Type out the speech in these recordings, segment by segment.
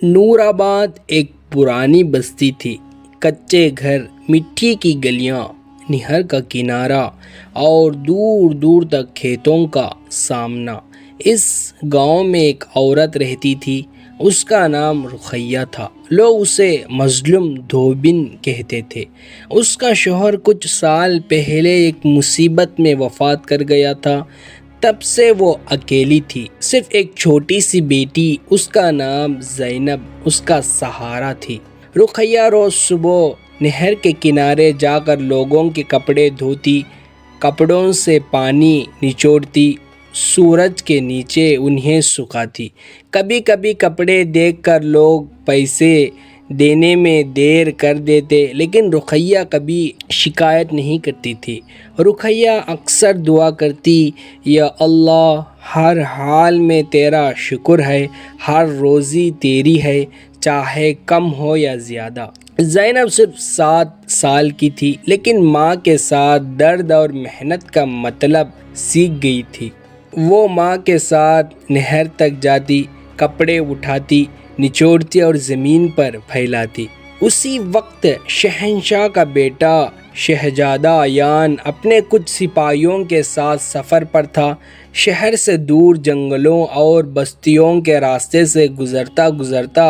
نور آباد ایک پرانی بستی تھی۔ کچے گھر، مٹی کی گلیاں، نہر کا کنارہ اور دور دور تک کھیتوں کا سامنا۔ اس گاؤں میں ایک عورت رہتی تھی، اس کا نام رقیہ تھا۔ لوگ اسے مظلوم دھوبن کہتے تھے۔ اس کا شوہر کچھ سال پہلے ایک مصیبت میں وفات کر گیا تھا۔ تب سے وہ اکیلی تھی، صرف ایک چھوٹی سی بیٹی، اس کا نام زینب، اس کا سہارا تھی۔ رقیہ روز صبح نہر کے کنارے جا کر لوگوں کے کپڑے دھوتی، کپڑوں سے پانی نچوڑتی، سورج کے نیچے انہیں سکھاتی۔ کبھی کبھی کپڑے دیکھ کر لوگ پیسے دینے میں دیر کر دیتے، لیکن رقیہ کبھی شکایت نہیں کرتی تھی۔ رقیہ اکثر دعا کرتی، یا اللہ، ہر حال میں تیرا شکر ہے، ہر روزی تیری ہے، چاہے کم ہو یا زیادہ۔ زینب صرف 7 سال کی تھی، لیکن ماں کے ساتھ درد اور محنت کا مطلب سیکھ گئی تھی۔ وہ ماں کے ساتھ نہر تک جاتی، کپڑے اٹھاتی، نچوڑتی اور زمین پر پھیلاتی۔ اسی وقت شہنشاہ کا بیٹا شہزادہ ایان اپنے کچھ سپاہیوں کے ساتھ سفر پر تھا۔ شہر سے دور جنگلوں اور بستیوں کے راستے سے گزرتا گزرتا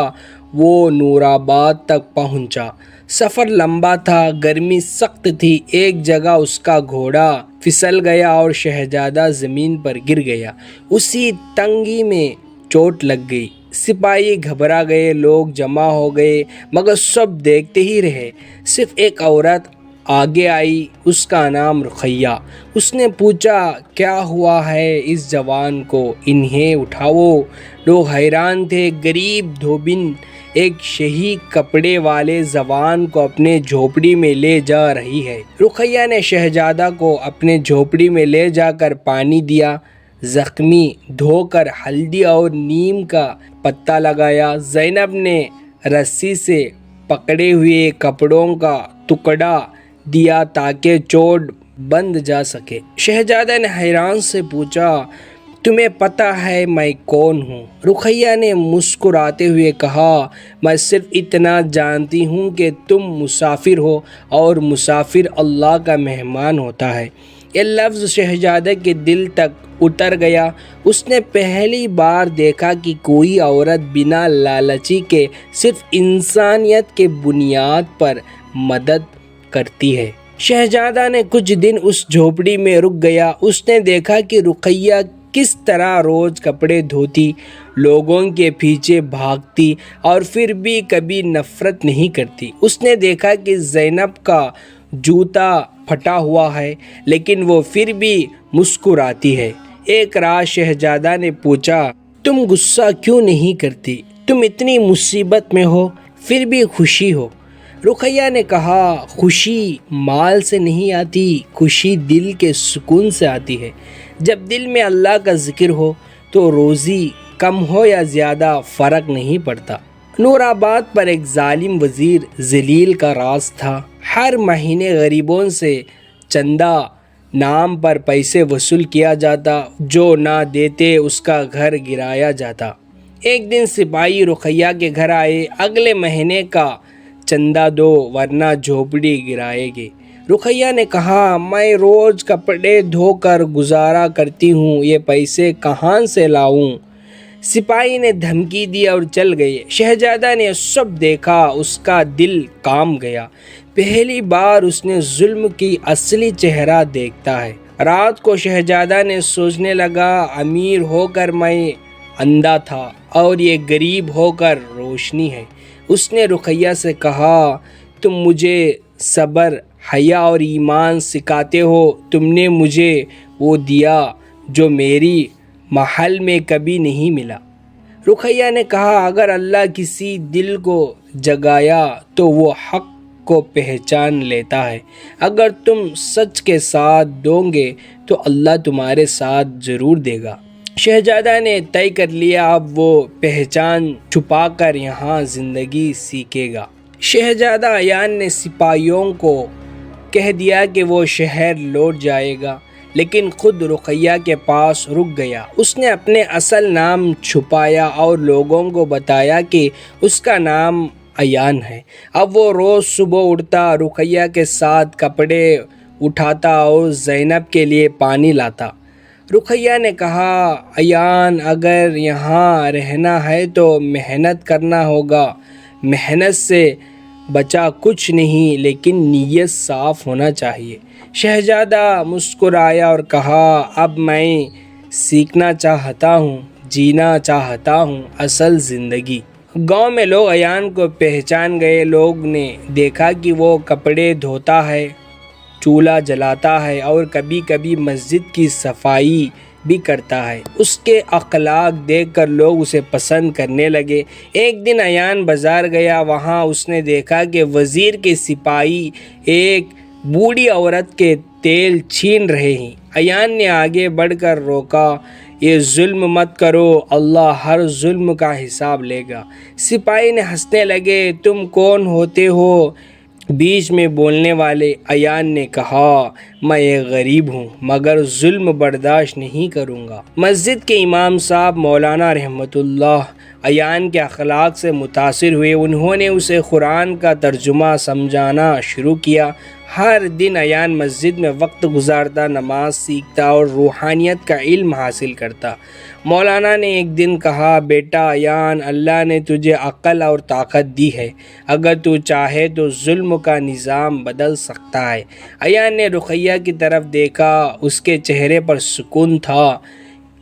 وہ نور آباد تک پہنچا۔ سفر لمبا تھا، گرمی سخت تھی۔ ایک جگہ اس کا گھوڑا پھسل گیا اور شہزادہ زمین پر گر گیا۔ اسی تنگی میں چوٹ لگ گئی۔ سپاہی گھبرا گئے، لوگ جمع ہو گئے، مگر سب دیکھتے ہی رہے۔ صرف ایک عورت آگے آئی، اس کا نام رقیہ۔ اس نے پوچھا، کیا ہوا ہے اس جوان کو؟ انہیں اٹھاؤ۔ لوگ حیران تھے، غریب دھوبن ایک شہی کپڑے والے جوان کو اپنے جھوپڑی میں لے جا رہی ہے۔ رقیہ نے شہزادہ کو اپنے جھوپڑی میں لے جا کر پانی دیا، زخمی دھو کر ہلدی اور نیم کا پتہ لگایا۔ زینب نے رسی سے پکڑے ہوئے کپڑوں کا ٹکڑا دیا تاکہ چوٹ بند جا سکے۔ شہزادہ نے حیران سے پوچھا، تمہیں پتہ ہے میں کون ہوں؟ رقیہ نے مسکراتے ہوئے کہا، میں صرف اتنا جانتی ہوں کہ تم مسافر ہو اور مسافر اللہ کا مہمان ہوتا ہے۔ یہ لفظ شہزادے کے دل تک اتر گیا۔ اس نے پہلی بار دیکھا کہ کوئی عورت بنا لالچی کے صرف انسانیت کے بنیاد پر مدد کرتی ہے۔ شہزادہ نے کچھ دن اس جھوپڑی میں رک گیا۔ اس نے دیکھا کہ رقیہ کس طرح روز کپڑے دھوتی، لوگوں کے پیچھے بھاگتی اور پھر بھی کبھی نفرت نہیں کرتی۔ اس نے دیکھا کہ زینب کا جوتا پھٹا ہوا ہے، لیکن وہ پھر بھی مسکراتی ہے۔ ایک رات شہزادہ نے پوچھا، تم غصہ کیوں نہیں کرتی؟ تم اتنی مصیبت میں ہو، پھر بھی خوشی ہو۔ رقیہ نے کہا، خوشی مال سے نہیں آتی، خوشی دل کے سکون سے آتی ہے۔ جب دل میں اللہ کا ذکر ہو تو روزی کم ہو یا زیادہ فرق نہیں پڑتا۔ نور آباد پر ایک ظالم وزیر ذلیل کا راج تھا۔ ہر مہینے غریبوں سے چندہ نام پر پیسے وصول کیا جاتا، جو نہ دیتے اس کا گھر گرایا جاتا۔ ایک دن سپاہی رقیہ کے گھر آئے، اگلے مہینے کا چندہ دو ورنہ جھوپڑی گرائے گی۔ رقیہ نے کہا، میں روز کپڑے دھو کر گزارا کرتی ہوں، یہ پیسے کہاں سے لاؤں؟ سپاہی نے دھمکی دی اور چل گئے۔ شہزادہ نے سب دیکھا، اس کا دل کانپ گیا۔ پہلی بار اس نے ظلم کی اصلی چہرہ دیکھتا ہے۔ رات کو شہزادہ نے سوچنے لگا، امیر ہو کر میں اندھا تھا اور یہ غریب ہو کر روشنی ہے۔ اس نے رقیہ سے کہا، تم مجھے صبر، حیا اور ایمان سکھاتے ہو۔ تم نے مجھے وہ دیا جو میری محل میں کبھی نہیں ملا۔ رقیہ نے کہا، اگر اللہ کسی دل کو جگایا تو وہ حق کو پہچان لیتا ہے۔ اگر تم سچ کے ساتھ دو گے تو اللہ تمہارے ساتھ ضرور دے گا۔ شہزادہ نے طے کر لیا، اب وہ پہچان چھپا کر یہاں زندگی سیکھے گا۔ شہزادہ ایان نے سپاہیوں کو کہہ دیا کہ وہ شہر لوٹ جائے گا، لیکن خود رقیہ کے پاس رک گیا۔ اس نے اپنے اصل نام چھپایا اور لوگوں کو بتایا کہ اس کا نام ایان ہے۔ اب وہ روز صبح اٹھتا، رقیہ کے ساتھ کپڑے اٹھاتا اور زینب کے لیے پانی لاتا۔ رقیہ نے کہا، ایان، اگر یہاں رہنا ہے تو محنت کرنا ہوگا۔ محنت سے بچا کچھ نہیں، لیکن نیت صاف ہونا چاہیے۔ شہزادہ مسکرایا اور کہا، اب میں سیکھنا چاہتا ہوں، جینا چاہتا ہوں اصل زندگی۔ گاؤں میں لوگ ایان کو پہچان گئے۔ لوگ نے دیکھا کہ وہ کپڑے دھوتا ہے، چولہا جلاتا ہے اور کبھی کبھی مسجد کی صفائی بھی کرتا ہے۔ اس کے اخلاق دیکھ کر لوگ اسے پسند کرنے لگے۔ ایک دن ایان بازار گیا، وہاں اس نے دیکھا کہ وزیر کے سپاہی ایک بوڑھی عورت کے تیل چھین رہے ہیں۔ ایان نے آگے بڑھ کر روکا، یہ ظلم مت کرو، اللہ ہر ظلم کا حساب لے گا۔ سپاہی نے ہنسنے لگے، تم کون ہوتے ہو بیچ میں بولنے والے؟ ایان نے کہا، میں ایک غریب ہوں، مگر ظلم برداشت نہیں کروں گا۔ مسجد کے امام صاحب مولانا رحمت اللہ ایان کے اخلاق سے متاثر ہوئے۔ انہوں نے اسے قرآن کا ترجمہ سمجھانا شروع کیا۔ ہر دن ایان مسجد میں وقت گزارتا، نماز سیکھتا اور روحانیت کا علم حاصل کرتا۔ مولانا نے ایک دن کہا، بیٹا ایان، اللہ نے تجھے عقل اور طاقت دی ہے، اگر تو چاہے تو ظلم کا نظام بدل سکتا ہے۔ ایان نے رقیہ کی طرف دیکھا، اس کے چہرے پر سکون تھا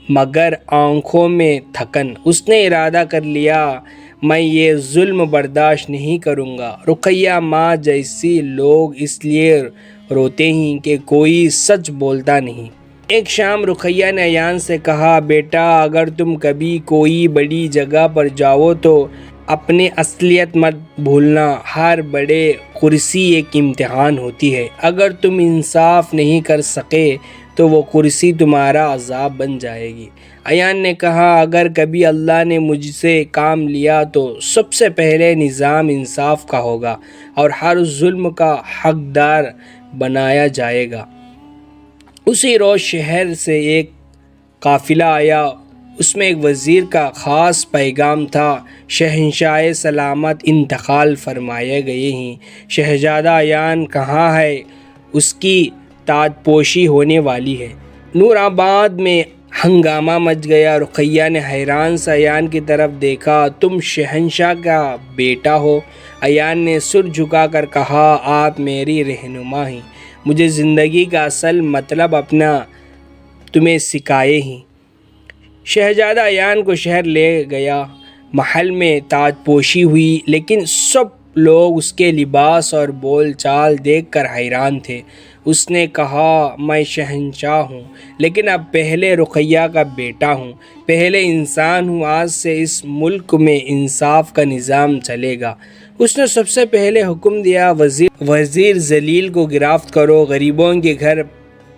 مگر آنکھوں میں تھکن۔ اس نے ارادہ کر لیا، میں یہ ظلم برداشت نہیں کروں گا۔ رقیہ ماں جیسی لوگ اس لیے روتے ہیں کہ کوئی سچ بولتا نہیں۔ ایک شام رقیہ نے ایان سے کہا، بیٹا، اگر تم کبھی کوئی بڑی جگہ پر جاؤ تو اپنی اصلیت مت بھولنا۔ ہر بڑے کرسی ایک امتحان ہوتی ہے، اگر تم انصاف نہیں کر سکے تو وہ کرسی تمہارا عذاب بن جائے گی۔ ایان نے کہا، اگر کبھی اللہ نے مجھ سے کام لیا تو سب سے پہلے نظام انصاف کا ہوگا اور ہر ظلم کا حقدار بنایا جائے گا۔ اسی روز شہر سے ایک قافلہ آیا، اس میں ایک وزیر کا خاص پیغام تھا، شہنشاہ سلامت انتقال فرمائے گئے ہیں۔ شہزادہ ایان کہاں ہے؟ اس کی تاج پوشی ہونے والی ہے۔ نور آباد میں ہنگامہ مچ گیا۔ رقیہ نے حیران سے ایان کی طرف دیکھا، تم شہنشاہ کا بیٹا ہو؟ ایان نے سر جھکا کر کہا، آپ میری رہنما ہیں، مجھے زندگی کا اصل مطلب اپنا تمہیں سکھائے ہیں۔ شہزادہ ایان کو شہر لے گیا۔ محل میں تاج پوشی ہوئی، لیکن سب لوگ اس کے لباس اور بول چال دیکھ کر حیران تھے۔ اس نے کہا، میں شہنشاہ ہوں، لیکن اب پہلے رقیہ کا بیٹا ہوں، پہلے انسان ہوں۔ آج سے اس ملک میں انصاف کا نظام چلے گا۔ اس نے سب سے پہلے حکم دیا، وزیر ذلیل کو گرفتار کرو، غریبوں کے گھر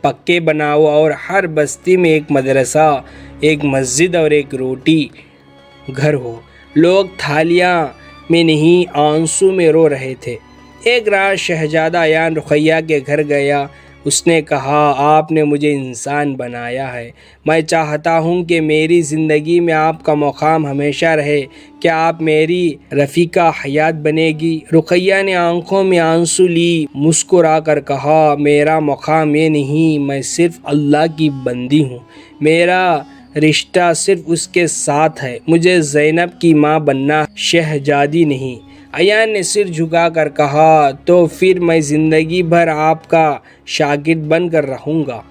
پکے بناؤ اور ہر بستی میں ایک مدرسہ، ایک مسجد اور ایک روٹی گھر ہو۔ لوگ تھالیاں میں نہیں، آنسو میں رو رہے تھے۔ ایک رات شہزادہ ایان رقیہ کے گھر گیا۔ اس نے کہا، آپ نے مجھے انسان بنایا ہے، میں چاہتا ہوں کہ میری زندگی میں آپ کا مقام ہمیشہ رہے، کیا آپ میری رفیقہ حیات بنے گی؟ رقیہ نے آنکھوں میں آنسو لی، مسکرا کر کہا، میرا مقام یہ نہیں، میں صرف اللہ کی بندی ہوں، میرا رشتہ صرف اس کے ساتھ ہے، مجھے زینب کی ماں بننا، شہزادی نہیں۔ ایان نے سر جھکا کر کہا، تو پھر میں زندگی بھر آپ کا شاگرد بن کر رہوں گا۔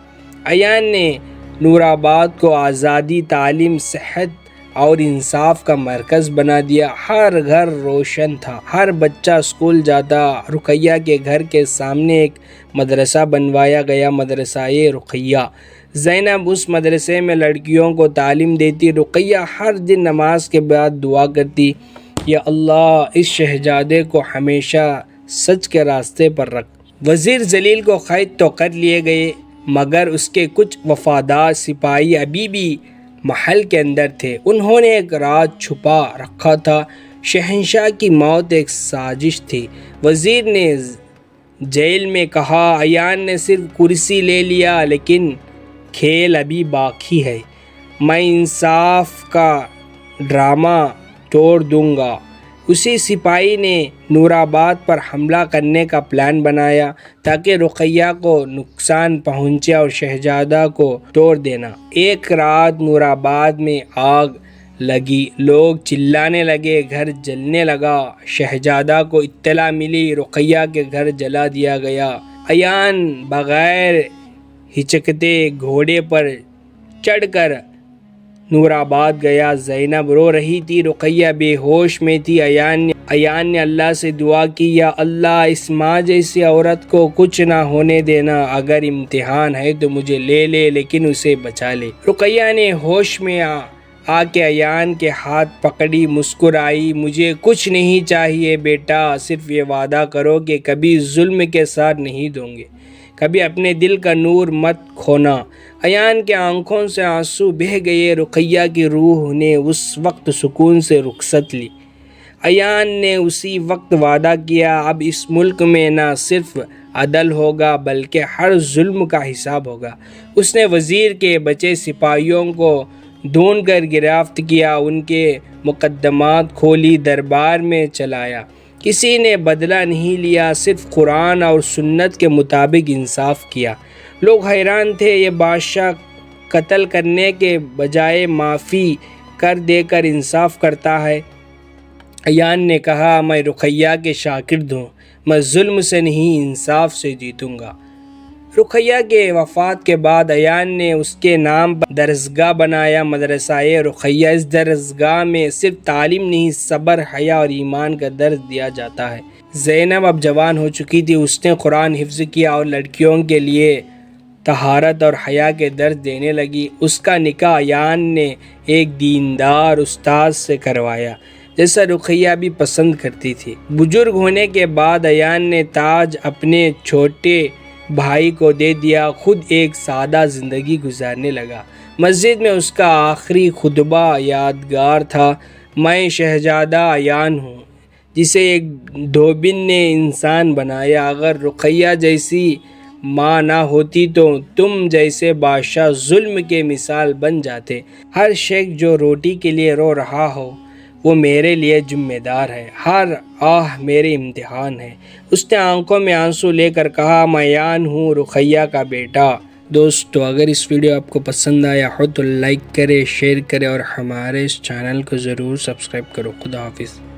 ایان نے نور آباد کو آزادی، تعلیم، صحت اور انصاف کا مرکز بنا دیا۔ ہر گھر روشن تھا، ہر بچہ اسکول جاتا۔ رقیہ کے گھر کے سامنے ایک مدرسہ بنوایا گیا، مدرسہ رقیہ۔ زینب اس مدرسے میں لڑکیوں کو تعلیم دیتی۔ رقیہ ہر دن نماز کے بعد دعا کرتی، یا اللہ، اس شہزادے کو ہمیشہ سچ کے راستے پر رکھ۔ وزیر ذلیل کو قید تو کر لیے گئے، مگر اس کے کچھ وفادار سپاہی ابھی بھی محل کے اندر تھے۔ انہوں نے ایک راز چھپا رکھا تھا، شہنشاہ کی موت ایک سازش تھی۔ وزیر نے جیل میں کہا، ایان نے صرف کرسی لے لیا، لیکن کھیل ابھی باقی ہے، میں انصاف کا ڈرامہ توڑ دوں گا۔ اسی سپاہی نے نور آباد پر حملہ کرنے کا پلان بنایا تاکہ رقیہ کو نقصان پہنچے اور شہزادہ کو توڑ دینا۔ ایک رات نور آباد میں آگ لگی، لوگ چلانے لگے، گھر جلنے لگا۔ شہزادہ کو اطلاع ملی، رقیہ کے گھر جلا دیا گیا۔ ایان بغیر ہچکتے گھوڑے پر چڑھ کر نور آباد گیا۔ زینب رو رہی تھی، رقیہ بے ہوش میں تھی۔ ایان نے اللہ سے دعا کی، یا اللہ اس ماں جیسی عورت کو کچھ نہ ہونے دینا، اگر امتحان ہے تو مجھے لے لے لیکن اسے بچا لے۔ رقیہ نے ہوش میں آ کے ایان کے ہاتھ پکڑی، مسکرائی، مجھے کچھ نہیں چاہیے بیٹا، صرف یہ وعدہ کرو کہ کبھی ظلم کے ساتھ نہیں دو گے، کبھی اپنے دل کا نور مت کھونا۔ ایان کے آنکھوں سے آنسو بہہ گئے۔ رقیہ کی روح نے اس وقت سکون سے رخصت لی۔ ایان نے اسی وقت وعدہ کیا، اب اس ملک میں نہ صرف عدل ہوگا بلکہ ہر ظلم کا حساب ہوگا۔ اس نے وزیر کے بچے سپاہیوں کو ڈھونڈ کر گرفتار کیا، ان کے مقدمات کھولی، دربار میں چلایا۔ کسی نے بدلہ نہیں لیا، صرف قرآن اور سنت کے مطابق انصاف کیا۔ لوگ حیران تھے، یہ بادشاہ قتل کرنے کے بجائے معافی کر دے کر انصاف کرتا ہے۔ ایان نے کہا، میں رقیہ کے شاگرد ہوں، میں ظلم سے نہیں انصاف سے جیتوں گا۔ رقیہ کے وفات کے بعد ایان نے اس کے نام پر درسگاہ بنایا، مدرسہ رقیہ۔ اس درسگاہ میں صرف تعلیم نہیں، صبر، حیا اور ایمان کا درس دیا جاتا ہے۔ زینب اب جوان ہو چکی تھی، اس نے قرآن حفظ کیا اور لڑکیوں کے لیے طہارت اور حیا کے درس دینے لگی۔ اس کا نکاح ایان نے ایک دیندار استاد سے کروایا، جیسا رقیہ بھی پسند کرتی تھی۔ بزرگ ہونے کے بعد ایان نے تاج اپنے چھوٹے بھائی کو دے دیا، خود ایک سادہ زندگی گزارنے لگا۔ مسجد میں اس کا آخری خطبہ یادگار تھا، میں شہزادہ ایان ہوں جسے ایک دھوبن نے انسان بنایا۔ اگر رقیہ جیسی ماں نہ ہوتی تو تم جیسے بادشاہ ظلم کے مثال بن جاتے۔ ہر شخص جو روٹی کے لیے رو رہا ہو وہ میرے لیے ذمہ دار ہے، ہر آہ میرے امتحان ہے۔ اس نے آنکھوں میں آنسو لے کر کہا، میں ایان ہوں، رقیہ کا بیٹا۔ دوستو، اگر اس ویڈیو آپ کو پسند آیا ہو تو لائک کرے، شیئر کرے اور ہمارے اس چینل کو ضرور سبسکرائب کرو۔ خدا حافظ۔